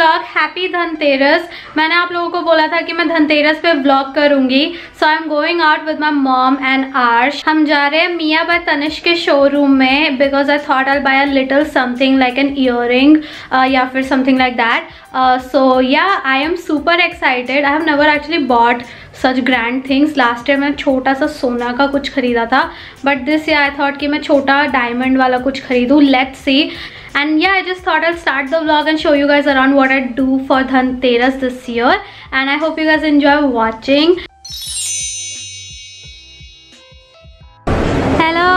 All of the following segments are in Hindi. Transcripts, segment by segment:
व्लॉग। हैप्पी धनतेरस। मैंने आप लोगों को बोला था कि मैं धनतेरस पे व्लॉग करूंगी, so I am going out with my mom and Arsh. हम जा रहे हैं मिया बाय तनिष्क के शोरूम में because I thought I buy a little something like an earring या फिर something like that. So yeah I am super excited. I have never actually bought such grand things. Last year मैं छोटा सा सोना का कुछ खरीदा था, but this year I thought कि मैं छोटा डायमंड वाला कुछ खरीदूँ। Let's see. And yeah, I just thought I'll start the vlog and show you guys around what I do for Dhanteras this year, and I hope you guys enjoy watching. Hello.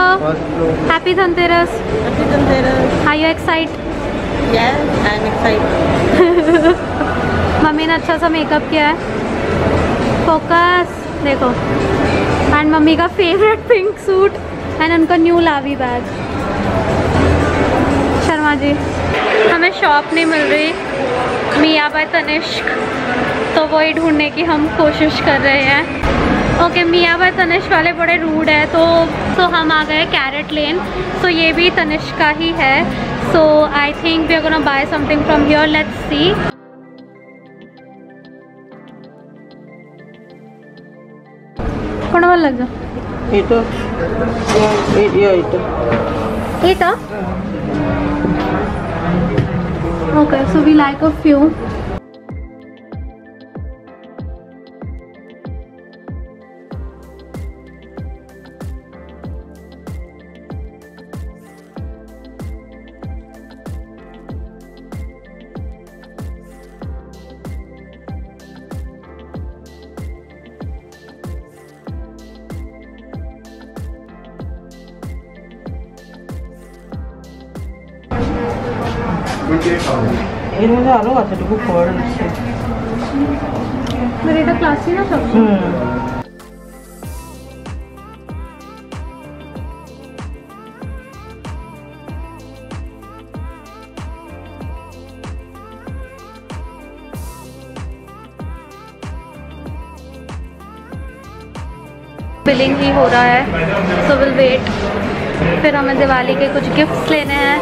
Happy Dhanteras. Happy Dhanteras. Are you excited? Yes, I'm excited. Mummy ने अच्छा सा मेकअप किया है। फोकस देखो। एंड मम्मी का फेवरेट पिंक सूट एंड उनका न्यू लावी बैग। शर्मा जी, हमें शॉप नहीं मिल रही मिया बाय तनिष्क, तो वही ढूंढने की हम कोशिश कर रहे हैं। ओके, मिया बाय तनिष्क वाले बड़े रूड है, तो हम आ गए कैरेट लेन। तो ये भी तनिष्क का ही है। So I think we are gonna buy something from here. Let's see. कौन वाला लग Ito. Ito? Okay, so we like a few. 이런 거 알아 가지고 그거를 넣지. मेरे इधर क्लासी ना सब। बिलिंग ही हो रहा है, सो विल वेट। फिर हमें दिवाली के कुछ गिफ्ट्स लेने हैं।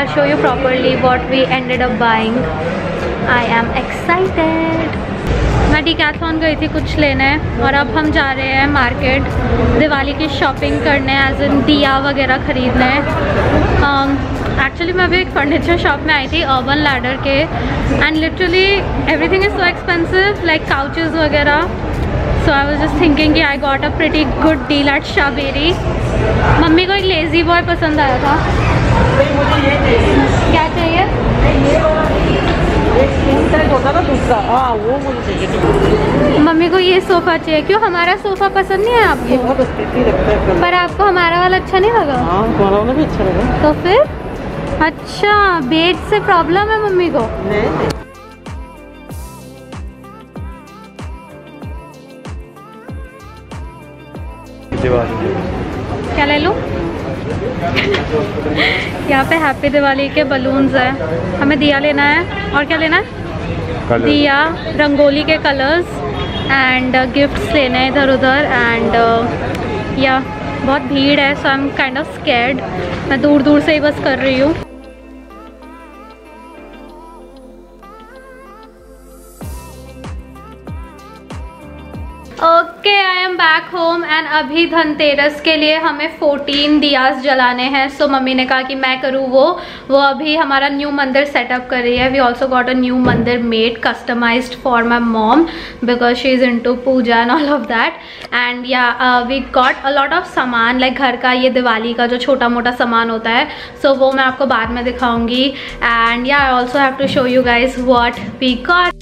I'll show you properly what we ended up buying. I am excited. मैं डिकैथलॉन गई थी कुछ लेने, और अब हम जा रहे हैं मार्केट दिवाली की शॉपिंग करने, एज इन दिया वगैरह खरीदने। एक्चुअली मैं अभी एक फर्नीचर शॉप में आई थी, अर्बन लैडर के, and literally everything is so expensive, like couches वगैरह। So I was just thinking कि I got a pretty good deal at शाबेरी। मम्मी को एक लेज़ी बॉय पसंद आया था। मुझे ये चाहिए। क्या चाहिए? होता ना दूसरा, हाँ वो मुझे चाहिए। मम्मी को ये सोफ़ा चाहिए। क्यों, हमारा सोफ़ा पसंद नहीं है आपको? बहुत स्थिति लगता है। पर आपको हमारा वाला अच्छा नहीं लगा? हाँ, तुम्हारा वाला भी अच्छा लगा। तो फिर अच्छा, बेड से प्रॉब्लम है मम्मी को? नहीं। क्या ले लूँ? यहाँ पे हैप्पी दिवाली के बलून्स हैं। हमें दिया लेना है, और क्या लेना है? दिया, रंगोली के कलर्स एंड गिफ्ट्स लेने हैं इधर उधर। एंड या बहुत भीड़ है, so I am kind of scared. मैं दूर दूर से ही बस कर रही हूँ। Okay, I am back home and अभी धनतेरस के लिए हमें 14 दियास जलाने हैं। सो मम्मी ने कहा कि मैं करूँ वो अभी हमारा न्यू मंदिर सेटअप कर रही है। We also got a new mandir made customised for my mom because she is into puja and all of that. And yeah we got a lot of saman, like घर का ये दिवाली का जो छोटा मोटा सामान होता है, सो वो मैं आपको बाद में दिखाऊंगी। And yeah I also have to show you guys what we got.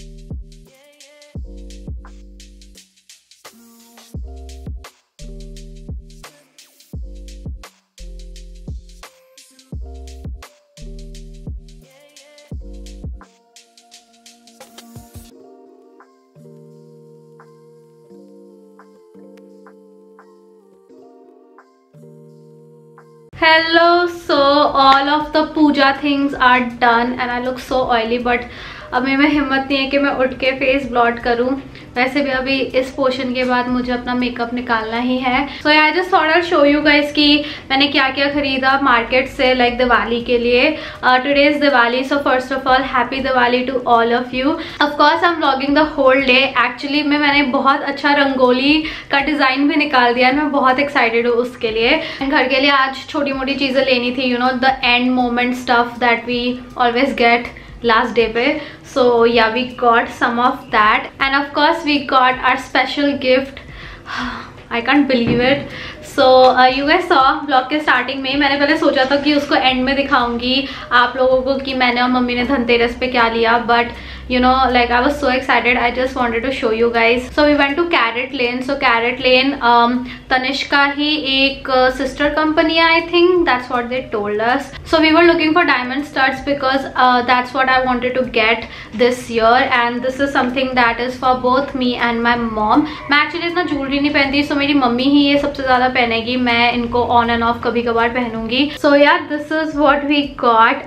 Hello, so all of the puja things are done and I look so oily, but अब मेरे में हिम्मत नहीं है कि मैं उठ के फेस ब्लॉट करूँ। वैसे भी अभी इस पोर्शन के बाद मुझे अपना मेकअप निकालना ही है। So I just thought I show you guys कि मैंने क्या क्या खरीदा मार्केट से लाइक दिवाली के लिए। Today is Diwali, so first of all happy Diwali to all of you. Of course I am vlogging the whole day. Actually मैंने बहुत अच्छा रंगोली का डिजाइन भी निकाल दिया है, मैं बहुत एक्साइटेड हूँ उसके लिए। घर के लिए आज छोटी मोटी चीजें लेनी थी, you know the end moment stuff that we always get last day पे. So yeah, we got some of that and of course we got our special gift. I can't believe it. So you guys saw vlog के स्टार्टिंग में मैंने पहले सोचा था कि उसको एंड में दिखाऊंगी आप लोगों को कि मैंने और मम्मी ने धनतेरस पे क्या लिया, but you know like I was so excited, I just wanted to show you guys. So we went to Carrot Lane. So Carrot Lane Tanishq का ही एक sister company है, I think that's what they told us. So we were looking for diamond studs because that's what I wanted to get this year and this is something that is for both me and my mom. मैं actually इतना jewelry नहीं पहनती, so मेरी मम्मी ही ये सबसे ज़्यादा पहनेगी, मैं इनको on and off कभी कभार पहनूंगी. So yeah, this is what we got.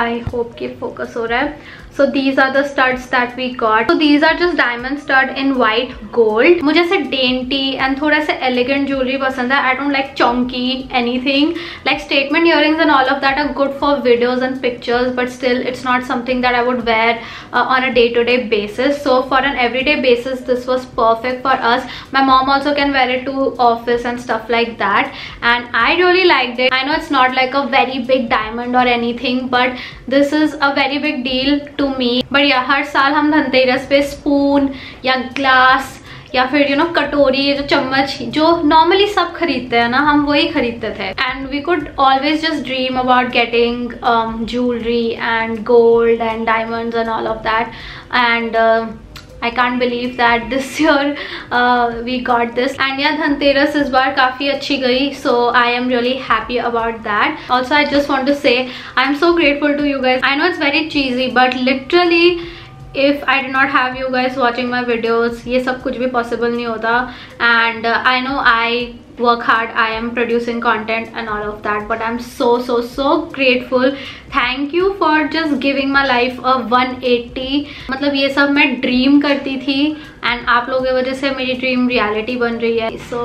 I hope कि focus हो रहा है. So these are the studs that we got. So these are just diamond stud in white gold. मुझे ऐसे dainty and थोड़ा सा elegant jewelry पसंद है. I don't like chunky anything. Like statement earrings and all of that are good for videos and pictures, but still it's not something that I would wear on a day-to-day basis. So for an everyday basis, this was perfect for us. My mom also can wear it to office and stuff like that. And I really liked it. I know it's not like a very big diamond or anything, but this is a very big deal to me. But yeah, हर साल हम धनतेरस पे स्पून या ग्लास या फिर यू नो कटोरी, जो चम्मच जो नॉर्मली सब खरीदते हैं ना, हम वही खरीदते थे. And we could always just dream about getting jewellery and gold and diamonds and all of that. And I can't believe that this year we got this. And yeah, Dhanteras इस बार काफ़ी अच्छी गई, so I am really happy about that. Also I just want to say I am so grateful to you guys. I know it's very cheesy, but literally if I did not have you guys watching my videos, ये सब कुछ भी possible नहीं होता. And I know I work hard, I am producing content and all of that, but I'm so grateful. Thank you for just giving my life a 180. मतलब ये सब मैं ड्रीम करती थी and आप लोगों की वजह से मेरी ड्रीम रियलिटी बन रही है. So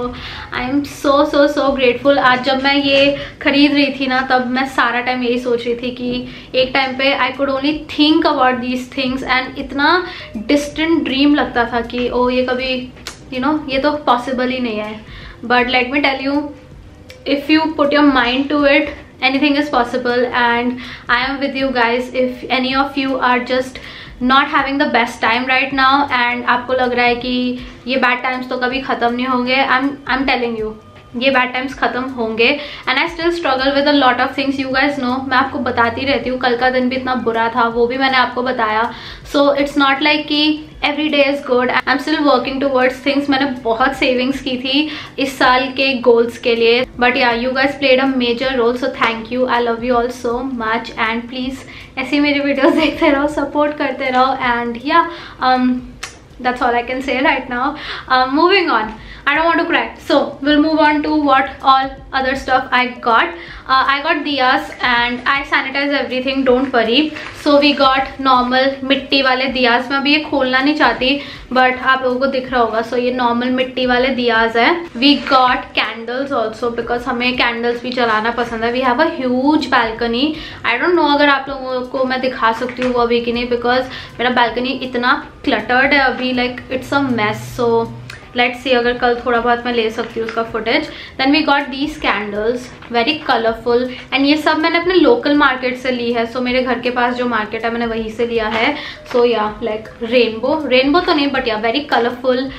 I am so grateful. आज जब मैं ये खरीद रही थी ना, तब मैं सारा टाइम यही सोच रही थी कि एक टाइम पे I could only think about these things and इतना distant ड्रीम लगता था कि ओ ये कभी you know ये तो पॉसिबल ही नहीं है. But let me tell you, if you put your mind to it, anything is possible. And I am with you guys. If any of you are just not having the best time right now and आपको लग रहा है कि ये bad times तो कभी ख़त्म नहीं होंगे, I'm telling you, ये बैड टाइम्स खत्म होंगे. And I still struggle with a lot of things. You guys know मैं आपको बताती रहती हूँ. कल का दिन भी इतना बुरा था, वो भी मैंने आपको बताया. सो इट्स नॉट लाइक कि every day is good. I am still working towards things. मैंने बहुत सेविंग्स की थी इस साल के गोल्स के लिए. But yeah you guys played a major role, so thank you. I love you all so much. And please ऐसी मेरी वीडियोज देखते रहो, सपोर्ट करते रहो. एंड या that's all I can say right now. Moving on, I don't want to cry, so we'll move on to what all other stuff I got. I got diyas and I sanitize everything, don't worry. So we got normal मिट्टी वाले दियास. मैं अभी ये खोलना नहीं चाहती, but आप लोगों को दिख रहा होगा. So ये normal मिट्टी वाले दियास है. We got candles also because हमें candles भी जलाना पसंद है. We have a huge balcony. I don't know अगर आप लोगों को मैं दिखा सकती हूँ वो अभी कि नहीं, because मेरा balcony इतना cluttered है अभी, like it's a mess. So let's see अगर कल थोड़ा बहुत मैं ले सकती हूँ उसका footage. Then we got these candles, very colourful. And ये सब मैंने अपने लोकल मार्केट से ली है. सो मेरे घर के पास जो मार्केट है मैंने वहीं से लिया है. सो या लाइक रेनबो तो नहीं, but yeah very colourful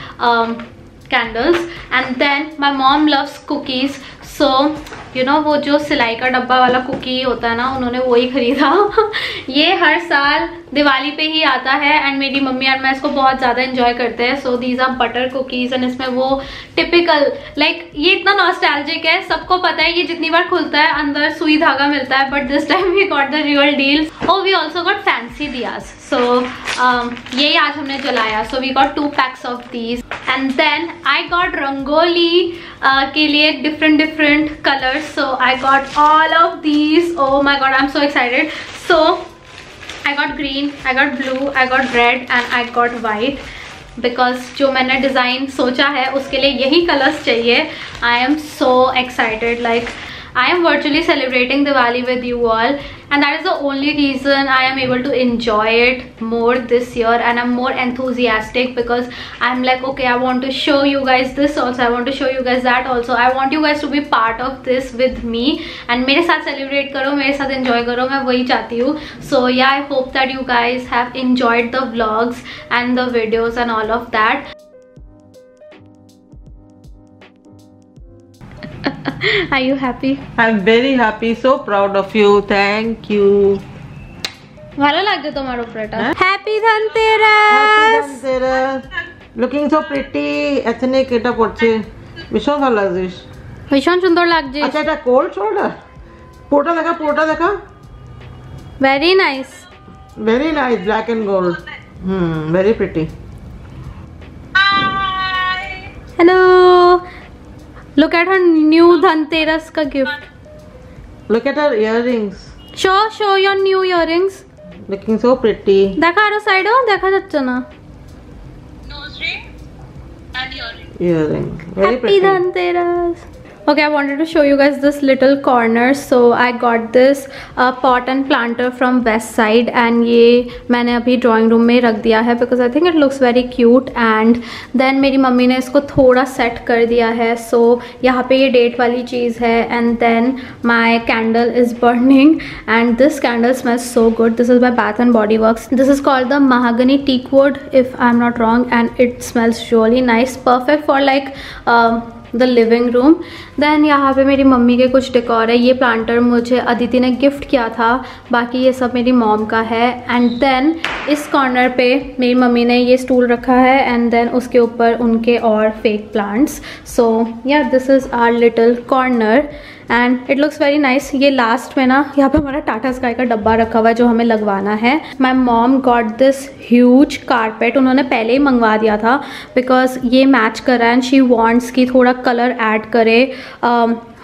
candles. And then my mom loves cookies. So you know वो जो सिलाई का डब्बा वाला कुकी होता है ना, उन्होंने वही खरीदा. ये हर साल दिवाली पे ही आता है एंड मेरी मम्मी और मैं इसको बहुत ज़्यादा एंजॉय करते हैं. So these are butter cookies and इसमें वो टिपिकल लाइक ये इतना नॉस्टैल्जिक है, सबको पता है. ये जितनी बार खुलता है अंदर सुई धागा मिलता है, but this time we got the real deal. Oh we also got fancy diyas. So यही आज हमने जलाया. So we got 2 packs of these. And then I got rangoli के लिए different colors. So I got all of these. Oh my god, I'm so excited. So I got green, I got blue, I got red and I got white because जो मैंने डिज़ाइन सोचा है उसके लिए यही कलर्स चाहिए. I am so excited, like I am virtually celebrating Diwali with you all, and that is the only reason I am able to enjoy it more this year, and I'm more enthusiastic because I'm like, okay, I want to show you guys this also, I want to show you guys that also, I want you guys to be part of this with me and मेरे साथ celebrate करो, मेरे साथ enjoy करो, मैं वही चाहती हूँ. So yeah, I hope that you guys have enjoyed the vlogs and the videos and all of that. Are you happy? I'm very happy, so proud of you. Thank you. ভালো লাগছে তোমার উপরেটা. হ্যাঁ? Happy Dhanteras. Happy Dhanteras. Looking so pretty. Ethnic এটা পড়ছে ভীষণ ভালো লাগছিস. ভীষণ সুন্দর লাগছে. আচ্ছা এটা কোল্ড শোল্ডার. পোটা দেখা. Very nice. Very nice, black and gold. Very pretty. Hello. Look at her new Dhanteras ka gift. Look at her earrings. Show your new earrings. Looking so pretty. দেখা আরো সাইডও দেখা যাচ্ছে না. Nose ring and earring. Earring. Very Happy pretty. Dhanteras. Okay, I wanted to show you guys this little corner. So I got this pot and planter from West Side and ये मैंने अभी drawing room में रख दिया है because I think it looks very cute. And then मेरी मम्मी ने इसको थोड़ा set कर दिया है. So यहाँ पे ये date वाली चीज़ है and then my candle is burning and this candle smells so good. This is by Bath and Body Works. This is called the Mahogany Teak Wood if I'm not wrong, and it smells really nice. Perfect for like the living room. Then यहाँ पे मेरी मम्मी के कुछ डेकोर है. ये प्लांटर मुझे अदिति ने गिफ्ट किया था, बाकी ये सब मेरी मॉम का है. एंड देन इस कॉर्नर पे मेरी मम्मी ने ये स्टूल रखा है एंड देन उसके ऊपर उनके और fake plants. So yeah this is our little corner and it looks very nice. ये लास्ट में ना यहाँ पे हमारा टाटा स्काई का डब्बा रखा हुआ है जो हमें लगवाना है. My mom got this huge carpet. उन्होंने पहले ही मंगवा दिया था बिकॉज ये मैच कर रहा है एंड शी वॉन्ट्स कि थोड़ा कलर ऐड करे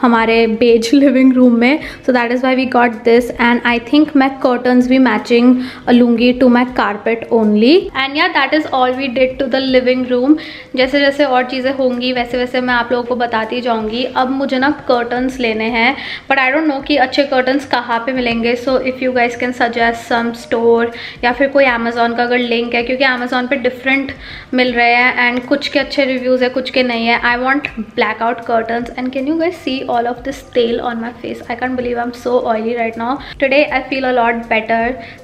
हमारे बेज लिविंग रूम में. So that is why we got this and I think मैं कर्टन्स भी मैचिंग लूँगी to my carpet only. And yeah that is all we did to the living room. जैसे जैसे और चीज़ें होंगी वैसे वैसे मैं आप लोगों को बताती जाऊँगी. अब मुझे ना कर्टन्स लेने हैं बट आई डोंट नो कि अच्छे कर्टन्स कहाँ पे मिलेंगे. So if you guys can suggest some store या फिर कोई अमेज़ॉन का अगर लिंक है, क्योंकि अमेज़ॉन पे डिफरेंट मिल रहे हैं एंड कुछ के अच्छे रिव्यूज़ है कुछ के नहीं है. I want blackout curtains and can you guys see all of this tail on my face. I can't believe I'm so oily right now. Today I feel a lot better.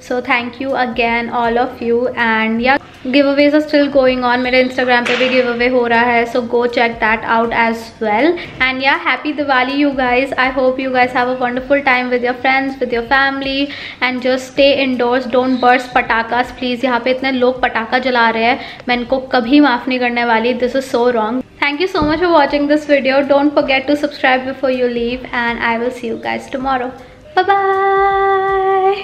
So thank you again all of you. And yeah, giveaways are still going on. मेरे Instagram पे भी giveaway हो रहा है. So go check that out as well. And yeah, happy Diwali you guys. I hope you guys have a wonderful time with your friends, with your family, and just stay indoors. Don't burst patakas please. यहाँ पे इतने लोग पटाखा जला रहे हैं, मैं इनको कभी माफ़ नहीं करने वाली. This is so wrong. Thank you so much for watching this video. Don't forget to subscribe before you leave and I will see you guys tomorrow. Bye bye.